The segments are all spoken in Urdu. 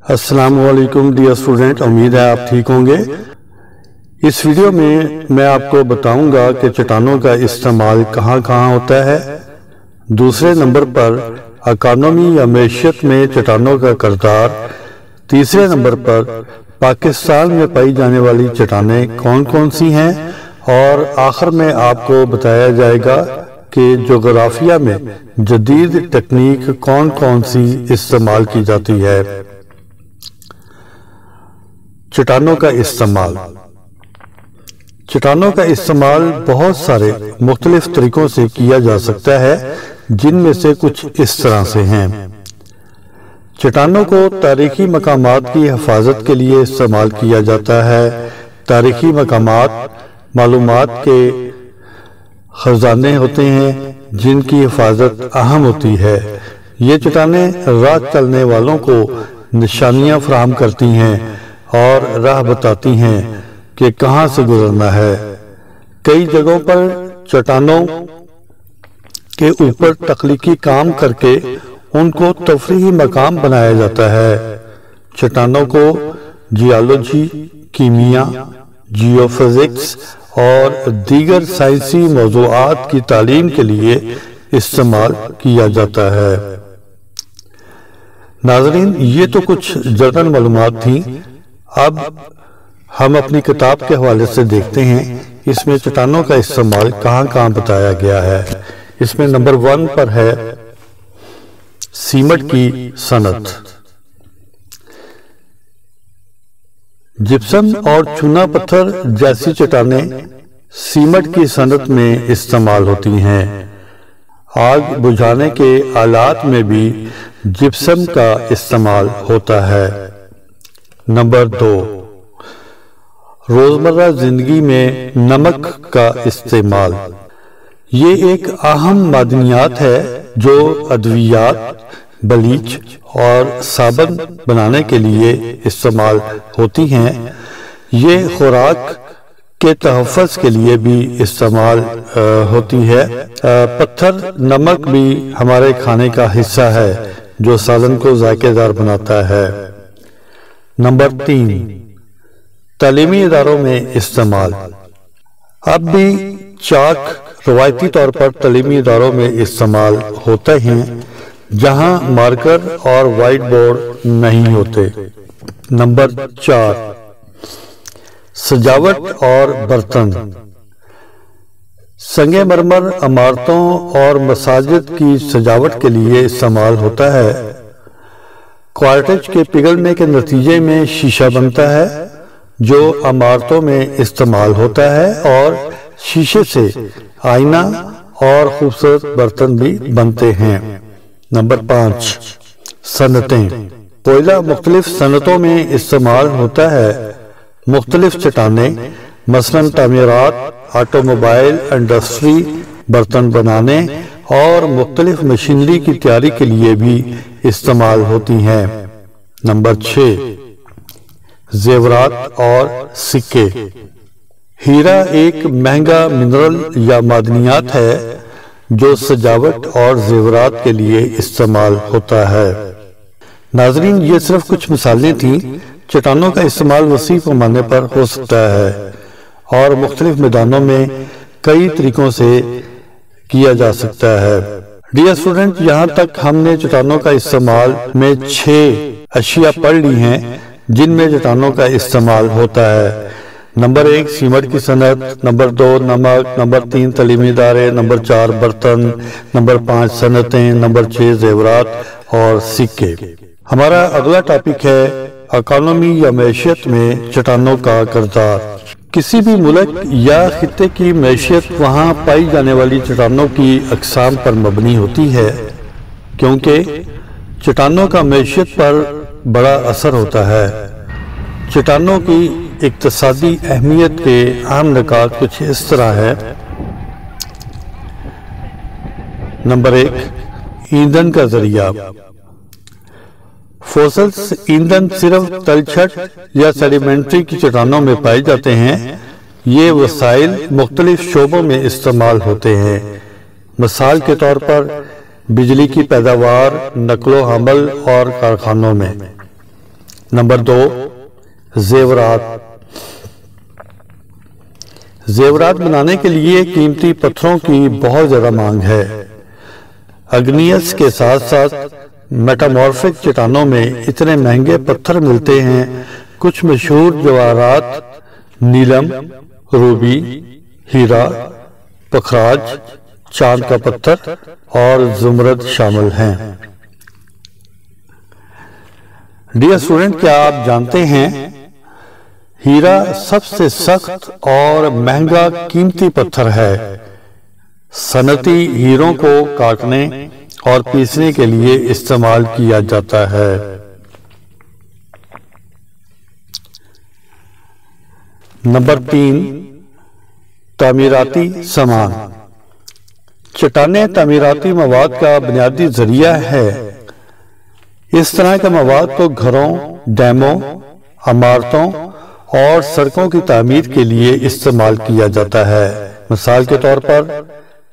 السلام علیکم ڈیئر اسٹوڈنٹ، امید ہے آپ ٹھیک ہوں گے۔ اس ویڈیو میں آپ کو بتاؤں گا کہ چٹانوں کا استعمال کہاں کہاں ہوتا ہے۔ دوسرے نمبر پر اکانومی یا معیشت میں چٹانوں کا کردار۔ تیسرے نمبر پر پاکستان میں پائی جانے والی چٹانیں کون کون سی ہیں، اور آخر میں آپ کو بتایا جائے گا کہ جغرافیہ میں جدید ٹیکنیک کون کون سی استعمال کی جاتی ہے۔ چٹانوں کا استعمال۔ چٹانوں کا استعمال بہت سارے مختلف طریقوں سے کیا جا سکتا ہے، جن میں سے کچھ اس طرح سے ہیں۔ چٹانوں کو تاریخی مقامات کی حفاظت کے لیے استعمال کیا جاتا ہے۔ تاریخی مقامات معلومات کے خزانے ہوتے ہیں جن کی حفاظت اہم ہوتی ہے۔ یہ چٹانیں راہ چلنے والوں کو نشانیاں فراہم کرتی ہیں اور راہ بتاتی ہیں کہ کہاں سے گزرنا ہے۔ کئی جگہوں پر چٹانوں کے اوپر تخلیقی کام کر کے ان کو تفریحی مقام بنایا جاتا ہے۔ چٹانوں کو جیولوجی، کیمیا، جیو فزکس اور دیگر سائنسی موضوعات کی تعلیم کے لیے استعمال کیا جاتا ہے۔ ناظرین، یہ تو کچھ جنرل معلومات تھیں۔ اب ہم اپنی کتاب کے حوالے سے دیکھتے ہیں اس میں چٹانوں کا استعمال کہاں کہاں بتایا گیا ہے۔ اس میں نمبر 1 پر ہے سیمنٹ کی صنعت۔ جپسم اور چونا پتھر جیسی چٹانیں سیمنٹ کی صنعت میں استعمال ہوتی ہیں۔ آگ بجھانے کے آلات میں بھی جپسم کا استعمال ہوتا ہے۔ نمبر 2، روزمرہ زندگی میں نمک کا استعمال۔ یہ ایک اہم معدنیات ہے جو ادویات، بلیچ اور صابن بنانے کے لیے استعمال ہوتی ہیں۔ یہ خوراک کے تحفظ کے لیے بھی استعمال ہوتی ہے۔ پتھر نمک بھی ہمارے کھانے کا حصہ ہے جو سالن کو ذائقہ دار بناتا ہے۔ نمبر 3، تعلیمی اداروں میں استعمال۔ اب بھی چاک روایتی طور پر تعلیمی اداروں میں استعمال ہوتے ہیں جہاں مارکر اور وائٹ بورڈ نہیں ہوتے۔ نمبر 4، سجاوٹ اور برتن۔ سنگ مرمر عمارتوں اور مساجد کی سجاوٹ کے لیے استعمال ہوتا ہے۔ کوارٹج کے پگھلنے کے نتیجے میں شیشہ بنتا ہے جو عمارتوں میں استعمال ہوتا ہے، اور شیشے سے آئینہ اور خوبصورت برتن بھی بنتے ہیں۔ نمبر 5، صنعتیں۔ کوئلہ مختلف صنعتوں میں استعمال ہوتا ہے۔ مختلف چٹانیں مثلاً تعمیرات، آٹو موبائل انڈسٹری، برتن بنانے اور مختلف مشینری کی تیاری کے لیے بھی استعمال ہوتی ہیں۔ نمبر 6، زیورات اور سکے۔ ہیرا ایک مہنگا منرل یا معدنیات ہے جو سجاوٹ اور زیورات کے لیے استعمال ہوتا ہے۔ ناظرین، یہ صرف کچھ مثالیں تھیں۔ چٹانوں کا استعمال وسیع پیمانے پر ہو سکتا ہے اور مختلف میدانوں میں کئی طریقوں سے کیا جا سکتا ہے۔ ڈیئر اسٹوڈنٹ، یہاں تک ہم نے چٹانوں کا استعمال میں 6 اشیاء پڑھ لی ہیں جن میں چٹانوں کا استعمال ہوتا ہے۔ نمبر 1، سیمنٹ کی صنعت۔ نمبر 2، نمک۔ نمبر 3، تعلیمی ادارے۔ نمبر 4، برتن۔ نمبر 5، صنعتیں۔ نمبر 6، زیورات اور سکے۔ ہمارا اگلا ٹاپک ہے اکانومی یا معیشت میں چٹانوں کا کردار۔ کسی بھی ملک یا خطے کی معیشت وہاں پائی جانے والی چٹانوں کی اقسام پر مبنی ہوتی ہے، کیونکہ چٹانوں کا معیشت پر بڑا اثر ہوتا ہے۔ چٹانوں کی اقتصادی اہمیت کے اہم نکات کچھ اس طرح ہے۔ نمبر 1، ایندھن کا ذریعہ۔ فوسلز ایندھن صرف تلچھٹ یا سیڈیمنٹری کی چٹانوں میں پائے جاتے ہیں۔ یہ وسائل مختلف شعبوں میں استعمال ہوتے ہیں۔ مثال کے طور پر بجلی کی پیداوار، نقل و حمل اور کارخانوں میں۔ نمبر 2، زیورات۔ زیورات بنانے کے لیے قیمتی پتھروں کی بہت زیادہ مانگ ہے۔ اگنیس کے ساتھ ساتھ میٹامورفک چٹانوں میں اتنے مہنگے پتھر ملتے ہیں۔ کچھ مشہور جواہرات نیلم، روبی، ہیرا، پکھراج، چاند کا پتھر اور زمرد شامل ہیں۔ ڈیئر اسٹوڈنٹ، کیا آپ جانتے ہیں ہیرا سب سے سخت اور مہنگا قیمتی پتھر ہے۔ صنعتی ہیروں کو کاٹنے اور پیسنے کے لیے استعمال کیا جاتا ہے۔ نمبر 3، تعمیراتی سامان۔ چٹانیں تعمیراتی مواد کا بنیادی ذریعہ ہے۔ اس طرح کے مواد کو گھروں، ڈیموں، عمارتوں اور سڑکوں کی تعمیر کے لیے استعمال کیا جاتا ہے۔ مثال کے طور پر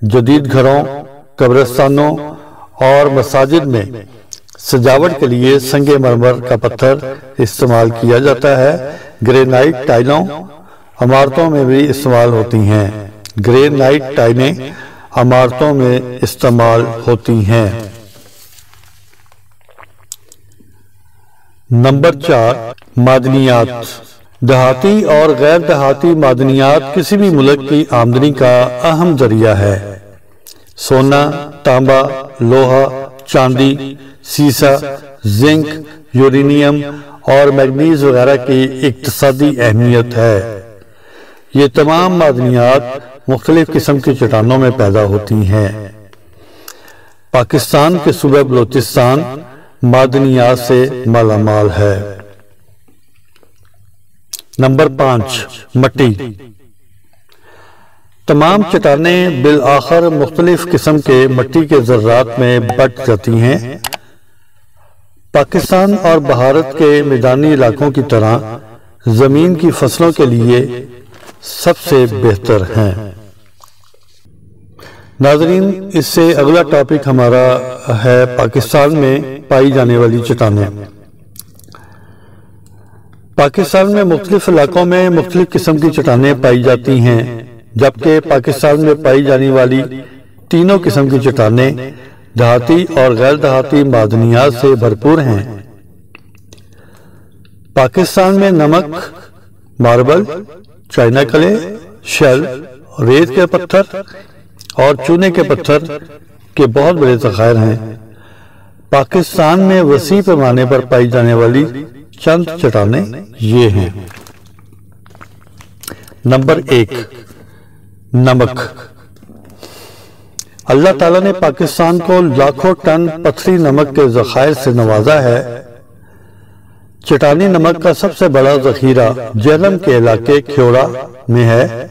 جدید گھروں، قبرستانوں اور مساجد میں سجاوٹ کے لیے سنگ مرمر کا پتھر استعمال کیا جاتا ہے۔ گرینائٹ ٹائلوں عمارتوں میں بھی استعمال ہوتی ہیں۔ گرینائٹ ٹائلیں عمارتوں میں استعمال ہوتی ہیں۔ نمبر 4، معدنیات۔ دیہاتی اور غیر دیہاتی معدنیات کسی بھی ملک کی آمدنی کا اہم ذریعہ ہے۔ سونا، تانبا، لوہا، چاندی، سیسا، زنک، یورینیم اور مینگنیز وغیرہ کی اقتصادی اہمیت ہے۔ یہ تمام معدنیات مختلف قسم کی چٹانوں میں پیدا ہوتی ہیں۔ پاکستان کے صوبہ بلوچستان معدنیات سے مالا مال ہے۔ نمبر 5، مٹی۔ تمام چٹانیں بالآخر مختلف قسم کے مٹی کے ذرات میں بٹ جاتی ہیں۔ پاکستان اور بھارت کے میدانی علاقوں کی طرح زمین کی فصلوں کے لیے سب سے بہتر ہیں۔ ناظرین، اس سے اگلا ٹاپک ہمارا ہے پاکستان میں پائی جانے والی چٹانیں۔ پاکستان میں مختلف علاقوں میں مختلف قسم کی چٹانیں پائی جاتی ہیں، جبکہ پاکستان میں پائی جانے والی تینوں قسم کی چٹانیں دیہاتی اور غیر دیہاتی معدنیات سے بھرپور ہیں۔ پاکستان میں نمک، ماربل، چائنا کلے، شیل، ریت کے پتھر اور چونے کے پتھر کے بہت بڑے ذخائر ہیں۔ پاکستان میں وسیع پیمانے پر پائی جانے والی چند چٹانیں یہ ہیں۔ نمبر 1، نمک۔ اللہ تعالیٰ نے پاکستان کو لاکھوں ٹن پتھری نمک کے ذخائر سے نوازا ہے۔ چٹانی نمک کا سب سے بڑا ذخیرہ جہلم کے علاقے کھیوڑا میں ہے۔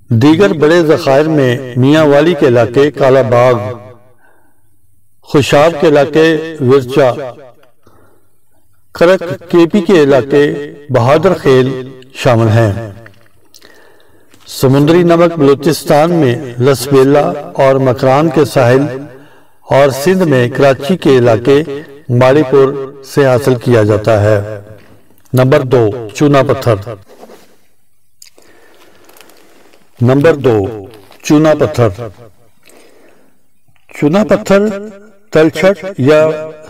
دیگر بڑے ذخائر میں میاں والی کے علاقے کالا باغ، خوشاب کے علاقے ورچا، کرک کیپی کے علاقے بہادر خیل شامل ہیں۔ سمندری نمک بلوچستان میں لسبیلا اور مکران کے ساحل اور سندھ میں کراچی کے علاقے ماڑی پور سے حاصل کیا جاتا ہے۔ نمبر 2، چونا پتھر۔ نمبر 2، چونا پتھر۔ چونا پتھر تلچھٹ یا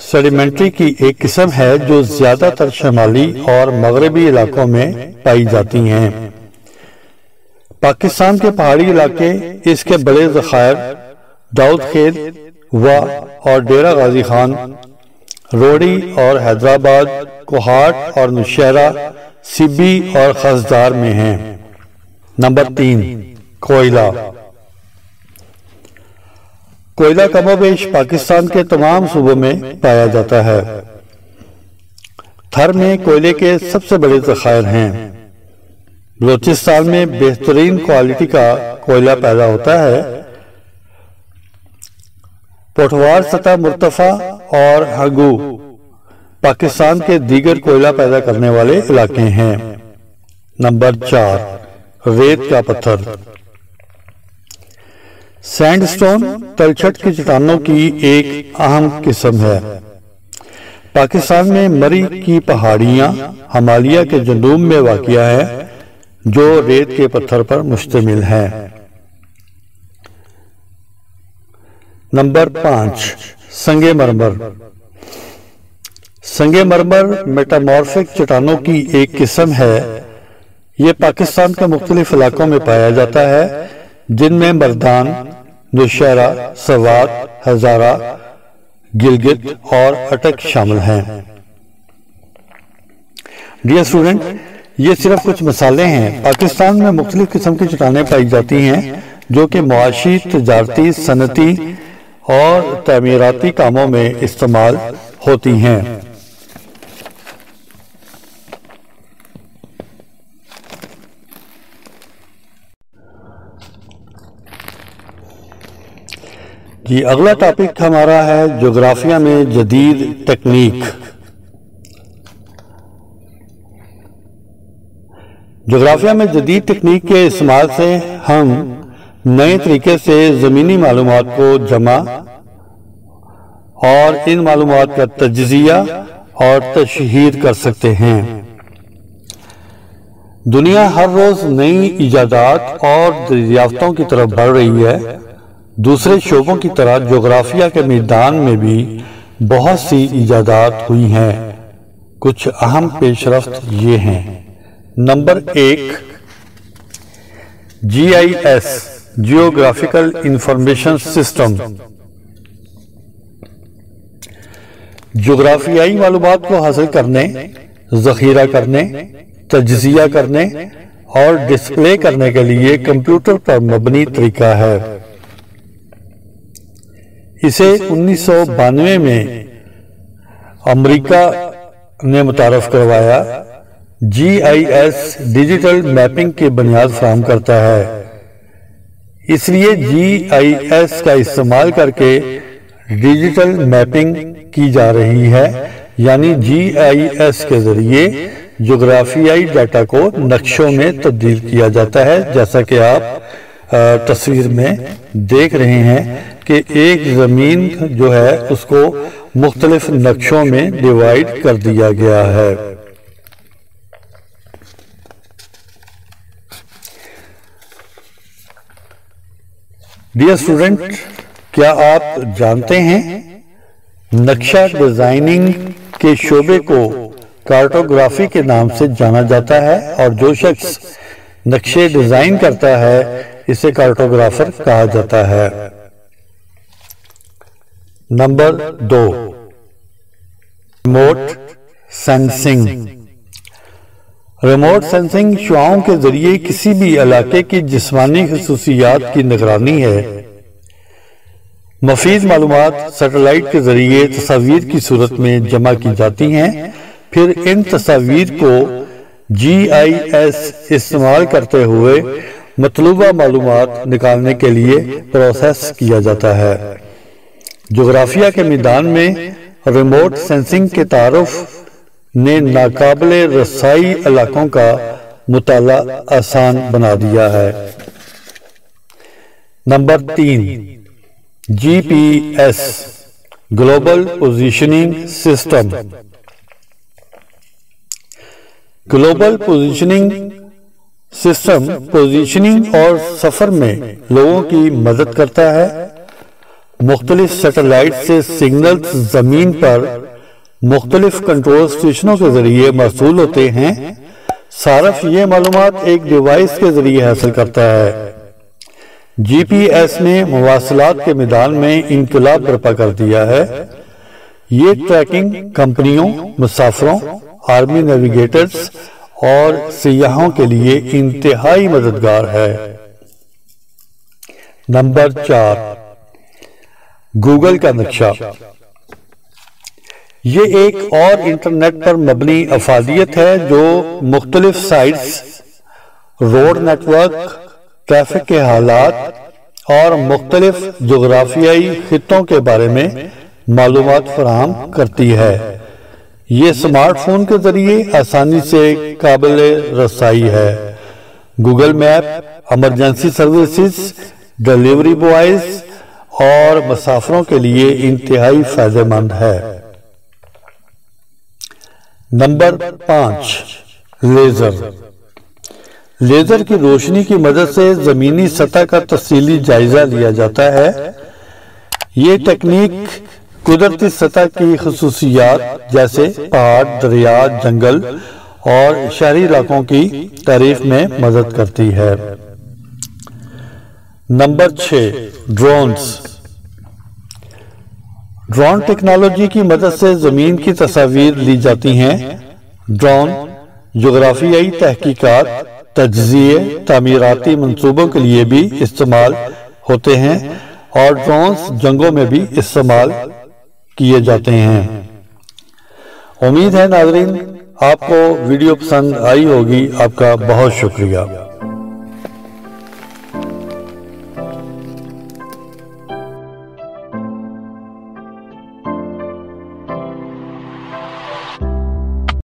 سیڈیمنٹری کی ایک قسم ہے جو زیادہ تر شمالی اور مغربی علاقوں میں پائی جاتی ہیں۔ پاکستان کے پہاڑی علاقے اس کے بڑے ذخائر داؤد خیل، وا اور ڈیرہ غازی خان، روڑی اور حیدرآباد، کوہاٹ اور نوشہرہ، سبی اور خزدار میں ہیں۔ نمبر 3، کوئلہ۔ کوئلہ کم و بیش پاکستان کے تمام صوبوں میں پایا جاتا ہے۔ تھر میں کوئلے کے سب سے بڑے ذخائر ہیں۔ بلوچستان میں بہترین کوالٹی کا کوئلہ پیدا ہوتا ہے۔ پوٹھوار سطح مرتفع اور ہنگو پاکستان کے دیگر کوئلہ پیدا کرنے والے علاقے ہیں۔ نمبر 4، ریت کا پتھر۔ سینڈ سٹون تلچھٹ کی چٹانوں کی ایک اہم قسم ہے۔ پاکستان میں مری کی پہاڑیاں ہمالیہ کے جنوب میں واقع ہے جو ریت کے پتھر پر مشتمل ہے۔ نمبر 5، سنگ مرمر۔ سنگ مرمر میٹامورفک چٹانوں کی ایک قسم ہے۔ یہ پاکستان کے مختلف علاقوں میں پایا جاتا ہے جن میں مردان، نوشہرہ، سوات، ہزارہ، گلگت اور اٹک شامل ہیں۔ ڈیئر اسٹوڈنٹ، یہ صرف کچھ مثالیں ہیں۔ پاکستان میں مختلف قسم کی چٹانیں پائی جاتی ہیں جو کہ معاشی، تجارتی، صنعتی اور تعمیراتی کاموں میں استعمال ہوتی ہیں۔ اگلا ٹاپک ہمارا ہے جغرافیہ میں جدید تکنیک۔ جغرافیہ میں جدید تکنیک کے استعمال سے ہم نئے طریقے سے زمینی معلومات کو جمع اور ان معلومات کا تجزیہ اور تشہیر کر سکتے ہیں۔ دنیا ہر روز نئی ایجادات اور دریافتوں کی طرف بڑھ رہی ہے۔ دوسرے شعبوں کی طرح جغرافیہ کے میدان میں بھی بہت سی ایجادات ہوئی ہیں۔ کچھ اہم پیش رفت یہ ہیں۔ Number 1، GIS geographical information system. جغرافیائی معلومات کو حاصل کرنے، ذخیرہ کرنے، تجزیہ کرنے اور ڈسپلے کرنے کے لیے کمپیوٹر پر مبنی طریقہ ہے۔ اسے 1992 میں امریکہ نے متعارف کروایا۔ GIS ڈیجیٹل میپنگ کی بنیاد فراہم کرتا ہے، اس لیے GIS کا استعمال کر کے ڈیجیٹل میپنگ کی جا رہی ہے، یعنی GIS کے ذریعے جغرافیائی ڈیٹا کو نقشوں میں تبدیل کیا جاتا ہے، جیسا کہ آپ تصویر میں دیکھ رہے ہیں کہ ایک زمین جو ہے اس کو مختلف نقشوں میں ڈیوائیڈ کر دیا گیا ہے۔ ڈیئر اسٹوڈنٹ، کیا آپ جانتے ہیں نقشہ ڈیزائننگ کے شعبے کو کارٹوگرافی کے نام سے جانا جاتا ہے، اور جو شخص نقشے ڈیزائن کرتا ہے اسے کارٹوگرافر کہا جاتا ہے۔ Number 2، remote sensing. Remote sensing شعاعوں کے ذریعے کسی بھی علاقے کی جسمانی خصوصیات کی نگرانی ہے۔ مفید معلومات سیٹلائٹ کے ذریعے تصاویر کی صورت میں جمع کی جاتی ہیں، پھر ان تصاویر کو GIS استعمال کرتے ہوئے مطلوبہ معلومات نکالنے کے لیے پروسیس کیا جاتا ہے۔ جغرافیہ کے میدان میں ریموٹ سینسنگ کے تعارف نے ناقابل رسائی علاقوں کا مطالعہ آسان بنا دیا ہے۔ Number 3، GPS global positioning system. Global positioning system positioning اور سفر میں لوگوں کی مدد کرتا ہے۔ مختلف سیٹلائٹ سے سگنلز زمین پر مختلف کنٹرول سٹیشنوں کے ذریعے موصول ہوتے ہیں۔ صارف یہ معلومات ایک ڈیوائس کے ذریعے حاصل کرتا ہے۔ GPS نے مواصلات کے میدان میں انقلاب برپا کر دیا ہے۔ یہ ٹریکنگ کمپنیوں، مسافروں، آرمی نیویگیٹرز اور سیاحوں کے لیے انتہائی مددگار ہے۔ نمبر 4، گوگل کا نقشہ۔ یہ ایک اور انٹرنیٹ پر مبنی افادیت ہے جو مختلف sites, road network, traffic کے حالات اور مختلف جغرافیائی خطوں کے بارے میں معلومات فراہم کرتی ہے۔ یہ سمارٹ فون کے ذریعے آسانی سے قابل رسائی ہے۔ Google map emergency services, delivery boys اور مسافروں کے لیے انتہائی فائدہ مند ہے۔ Number 5، laser. لیزر کی روشنی کی مدد سے زمینی سطح کا تفصیلی جائزہ لیا جاتا ہے۔ یہ تکنیک قدرتی سطح کی خصوصیات جیسے پہاڑ، دریا، جنگل اور شہری علاقوں کی تعریف میں مدد کرتی ہے۔ Number 6، drones. ڈرون ٹیکنالوجی کی مدد سے زمین کی تصاویر لی جاتی ہیں۔ ڈرون جغرافیائی تحقیقات، تجزیے، تعمیراتی منصوبوں کے لیے بھی استعمال ہوتے ہیں اور ڈرونز جنگوں میں بھی استعمال کیے جاتے ہیں۔ امید ہے ناظرین آپ کو ویڈیو پسند آئی ہوگی۔ آپ کا بہت شکریہ۔